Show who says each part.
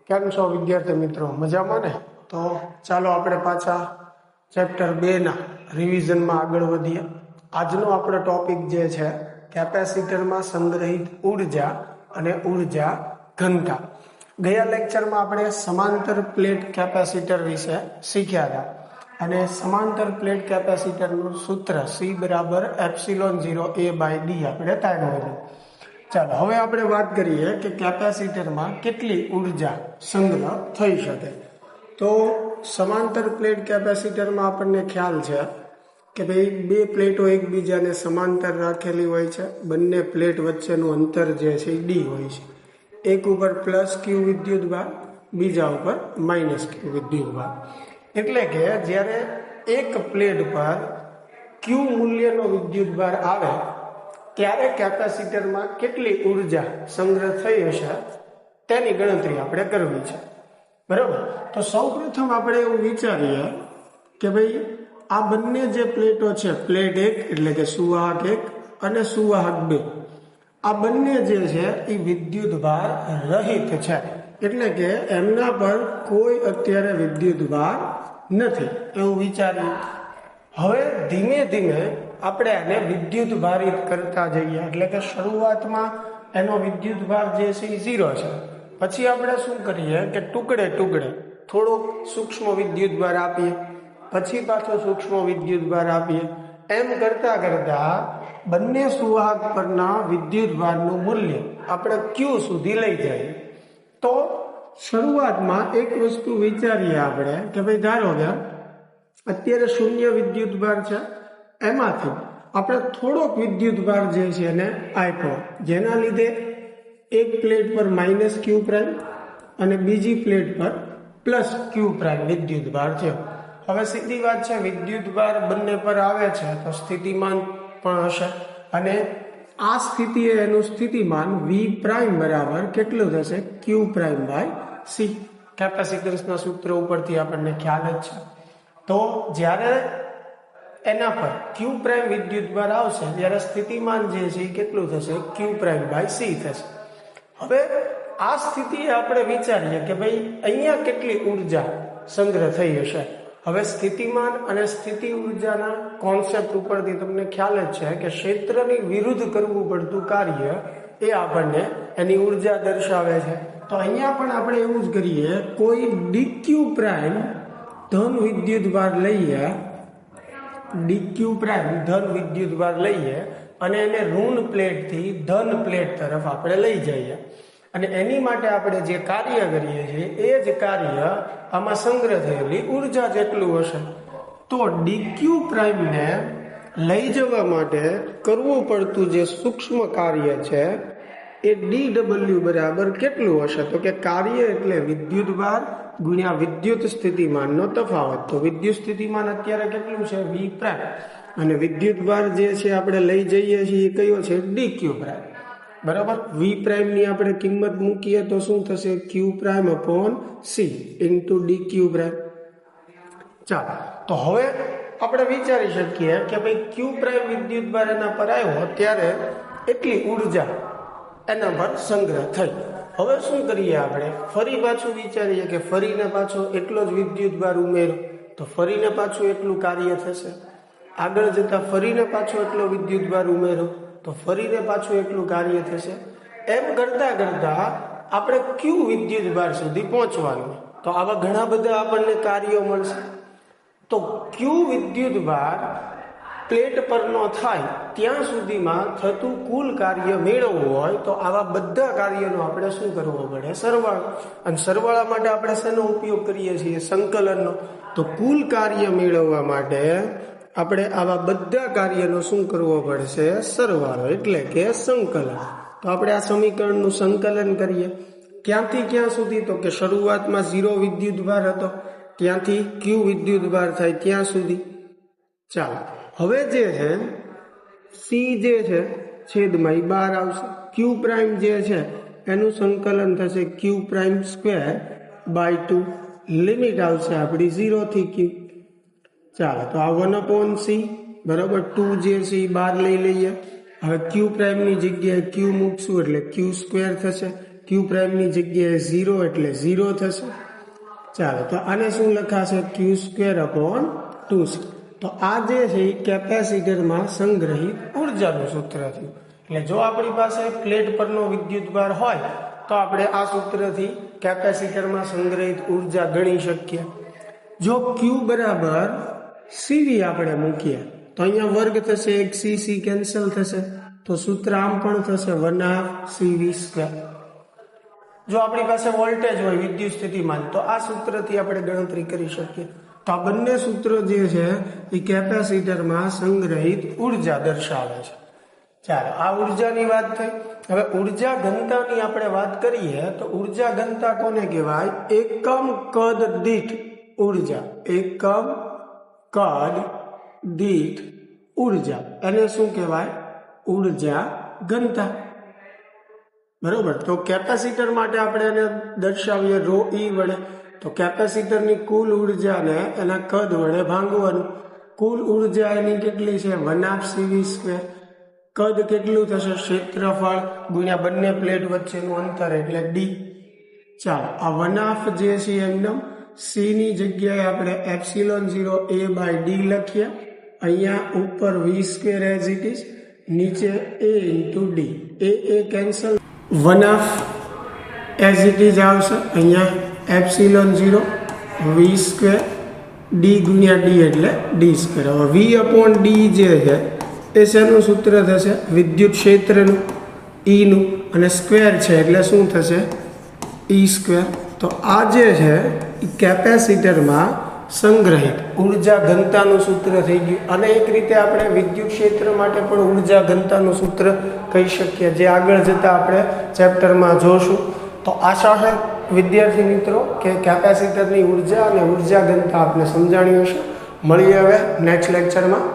Speaker 1: કેમ છો વિદ્યાર્થી મિત્રો? મજામાં ને? તો ચાલો આપણે પાછા ચેપ્ટર 2 ના રિવિઝનમાં આગળ વધીએ. આજનો આપણો ટોપિક જે છે કેપેસિટરમાં સંગ્રહિત ઉર્જા અને ઉર્જા ઘનતા. ગયા લેક્ચરમાં આપણે સમાંતર પ્લેટ કેપેસિટર વિશે શીખ્યા હતા અને સમાંતર પ્લેટ કેપેસિટરનું સૂત્ર C બરાબર ε0A/d આપણે તાર્યું હતું. ચાલો હવે આપણે વાત કરીએ કે કેપેસિટરમાં કેટલી ઉર્જા સંગ્રહ થઈ શકે. તો સમાંતર પ્લેટ કેપેસિટરમાં આપણને ખ્યાલ છે કે ભાઈ બે પ્લેટો એકબીજાને સમાંતર રાખેલી હોય છે. બંને પ્લેટ વચ્ચેનું અંતર જે છે એ d હોય છે. એક ઉપર +q વિદ્યુતભાર, બીજા ઉપર -q વિદ્યુતભાર. એટલે કે જ્યારે એક પ્લેટ પર q મૂલ્યનો વિદ્યુતભાર આવે ત્યારે કેપેસિટરમાં કેટલી ઉર્જા સંગ્રહ થઈ હશે તેની ગણતરી આપણે કરવી છે. બરાબર? તો સૌપ્રથમ આપણે એવું વિચારીએ કે ભાઈ આ બંને જે પ્લેટો છે, પ્લેટ 1 એટલે કે સુવાહક 1 અને સુવાહક 2, આ બંને જે છે એ વિદ્યુતભાર રહિત છે. એટલે કે એમના પર કોઈ અત્યારે વિદ્યુતભાર નથી એવું વિચારીએ. હવે ધીમે ધીમે આપણે આને વિદ્યુત ભારિત કરતા જઈએ. એટલે કે શરૂઆતમાં એનો વિદ્યુતભાર જે છે એ 0 છે. પછી આપણે શું કરીએ કે ટુકડે ટુકડે થોડોક સૂક્ષ્મ વિદ્યુતભાર આપીએ, પછી પાછો સૂક્ષ્મ વિદ્યુતભાર આપીએ. એમ કરતા કરતા બંને સુવાહક પરના વિદ્યુતભારનું મૂલ્ય આપણે Q સુધી લઈ જઈએ. તો શરૂઆતમાં એક વસ્તુ વિચારીએ આપણે કે ભાઈ ધારો કે અત્યારે 0 વિદ્યુતભાર છે, એમાંથી આપણે થોડોક વિદ્યુતભાર જે છે એને આપ્યો, જેના લીધે એક પ્લેટ પર -q' અને બીજી પ્લેટ પર +q' વિદ્યુતભાર છે. હવે સીધી વાત છે, વિદ્યુતભાર બંને પર આવે છે તો સ્થિતિમાન પણ હશે અને આ સ્થિતિએ એનું સ્થિતિમાન V' બરાબર કેટલું થશે? q'/c. કેપેસિટન્સના સૂત્ર ઉપરથી આપણને ખ્યાલ જ છે. તો જ્યારે એના પર q' વિદ્યુતભાર આવશે ત્યારે સ્થિતિમાન જે છે એ કેટલું થશે? q'/c થશે. હવે આ સ્થિતિએ આપણે વિચારીએ કે ભાઈ અહીંયા કેટલી ઉર્જા સંગ્રહ થઈ હશે. હવે સ્થિતિમાન અને સ્થિતિ ઉર્જાના કોન્સેપ્ટ ઉપરથી તમને ખ્યાલ જ છે કે ક્ષેત્રની વિરુદ્ધ કરવું પડતું કાર્ય એ આપણને એની ઉર્જા દર્શાવે છે. તો અહીંયા પણ આપણે એવું જ કરીએ, કોઈ dq' ધન વિદ્યુતભાર લઈએ, dq' ધન વિદ્યુતભાર લઈએ અને એને ઋણ પ્લેટથી ધન પ્લેટ તરફ આપણે લઈ જઈએ અને એની માટે આપણે જે કાર્ય કરીએ છીએ એ જ કાર્ય આમાં સંગ્રહ થયેલી ઉર્જા જેટલું હશે. તો dq' ને લઈ જવા માટે કરવું પડતું જે સૂક્ષ્મ કાર્ય છે એ dw બરાબર કેટલું હશે? તો કે કાર્ય એટલે વિદ્યુતભાર ગુણ્યા વિદ્યુત સ્થિતિમાનનો તફાવત. તો વિદ્યુત સ્થિતિમાન અત્યારે કેટલું છે? V' અને વિદ્યુતભાર જે છે આપણે લઈ જઈએ છીએ એ કયો છે? dq'. બરાબર? V' ની આપણે કિંમત મૂકીએ તો શું થશે? q'/c * dq'. ચાલો, તો હવે આપણે વિચારી શકીએ કે ભાઈ q' વિદ્યુતભાર એના પર આવ્યો ત્યારે એટલી ઉર્જા એના પર સંગ્રહ થઈ. હવે શું કરીએ આપણે? ફરી પાછું વિચારીએ કે ફરીને પાછો એટલો જ વિદ્યુતભાર ઉમેરો તો ફરીને પાછું એટલું કાર્ય થશે. આગળ જતા ફરીને પાછો એટલો વિદ્યુતભાર ઉમેરો તો ફરીને પાછું એટલું કાર્ય થશે. એમ કરતા કરતા આપણે Q વિદ્યુતભાર સુધી પહોંચવાનું. તો આવા ઘણા બધા આપણને કાર્યો મળશે. તો Q વિદ્યુતભાર પ્લેટ પર ન થાય ત્યાં સુધીમાં થતું કુલ કાર્ય મેળવવું હોય તો આવા બધા કાર્યનો આપણે શું કરવો પડે? સરવાળો. અને સરવાળા માટે આપણે શેનો ઉપયોગ કરીએ છીએ? સંકલનનો. તો કુલ કાર્ય મેળવવા માટે આપણે આવા બધા કાર્યનો શું કરવો પડશે? સરવાળો એટલે કે સંકલન. તો આપણે આ સમીકરણનું સંકલન કરીએ. ક્યાંથી ક્યાં સુધી? તો કે શરૂઆતમાં 0 વિદ્યુતભાર હતો ત્યાંથી q વિદ્યુતભાર થાય ત્યાં સુધી. ચાલો, હવે જે છે c જે છે છેદમાં બહાર આવશે. q' જે છે એનું સંકલન થશે q'²/2. લિમિટ આવશે આપણી 0 થી q. ચાલો, તો આ 1/c બરાબર 2 જે છે એ બહાર લઈ લઈએ. હવે q' ની જગ્યાએ q મૂકશું એટલે q² થશે. ક્યુ પ્રાઇમની જગ્યાએ 0 એટલે 0 થશે. ચાલો તો આને શું લખાશે? Q² / 2C. તો આ જે છે એ કેપેસિટરમાં સંગ્રહિત ઉર્જાનું સૂત્ર થયું. એટલે જો આપણી પાસે પ્લેટ પરનો વિદ્યુતભાર હોય તો આપણે આ સૂત્રથી કેપેસિટરમાં સંગ્રહિત ઉર્જા ગણી શકીએ. જો Q બરાબર CV આપણે મૂકીએ તો અહીંયા વર્ગ થશે, એક CC કેન્સલ થશે, તો સૂત્ર આમ પણ થશે 1/2CV². જો આપણી પાસે વોલ્ટેજ હોય વિદ્યુત સ્થિતિમાન તો આ સૂત્રથી આપણે ગણતરી કરી શકીએ. તો આ બંને સૂત્રો જે છે એ કેપેસિટરમાં સંગ્રહિત ઉર્જા દર્શાવે છે. ચાલો આ ઉર્જાની વાત થઈ. હવે ઉર્જા ઘનતાની આપણે વાત કરીએ તો ઉર્જા ઘનતા કોને કહેવાય? એકમ કદ દીઠ ઉર્જા. એકમ કદ દીઠ ઉર્જા એને શું કહેવાય? ઉર્જા ઘનતા. બરોબર. તો કેપેસિટર માટે આપણે એને દર્શાવીએ ρe વડે. તો કેપેસિટરની કુલ ઉર્જાને એના કદ વડે ભાંગવાનું. કુલ ઉર્જા એની કેટલી છે? 1/2CV². કદ કેટલું થશે? ક્ષેત્રફળ ગુણ્યા બંને પ્લેટ વચ્ચેનું અંતર એટલે d. ચાલો આ 1/2 જે છે એકદમ c ની જગ્યાએ આપણે ε0a/d લખીએ. અહીંયા ઉપર v² એઝ ઇટ ઇઝ, નીચે a × d. A cancel, 1/2 as it is આવશે. અહીંયા ε0 v² d ગુણ્યા d એટલે d². હવે v/d જે છે એ શેનું સૂત્ર થશે? વિદ્યુત ક્ષેત્રનું, E નું, અને સ્ક્વેર છે એટલે શું થશે? E². તો આ જે છે એ કેપેસિટરમાં સંગ્રહિત ઉર્જા ઘનતાનું સૂત્ર થઈ ગયું. અને એક રીતે આપણે વિદ્યુત ક્ષેત્ર માટે પણ ઉર્જા ઘનતાનું સૂત્ર કહી શકીએ, જે આગળ જતાં આપણે ચેપ્ટરમાં જોશું. તો આશા છે વિદ્યાર્થી મિત્રો કે કેપેસિટરની ઉર્જા અને ઉર્જા ઘનતા આપને સમજાણી હશે. મળીએ હવે નેક્સ્ટ લેક્ચરમાં.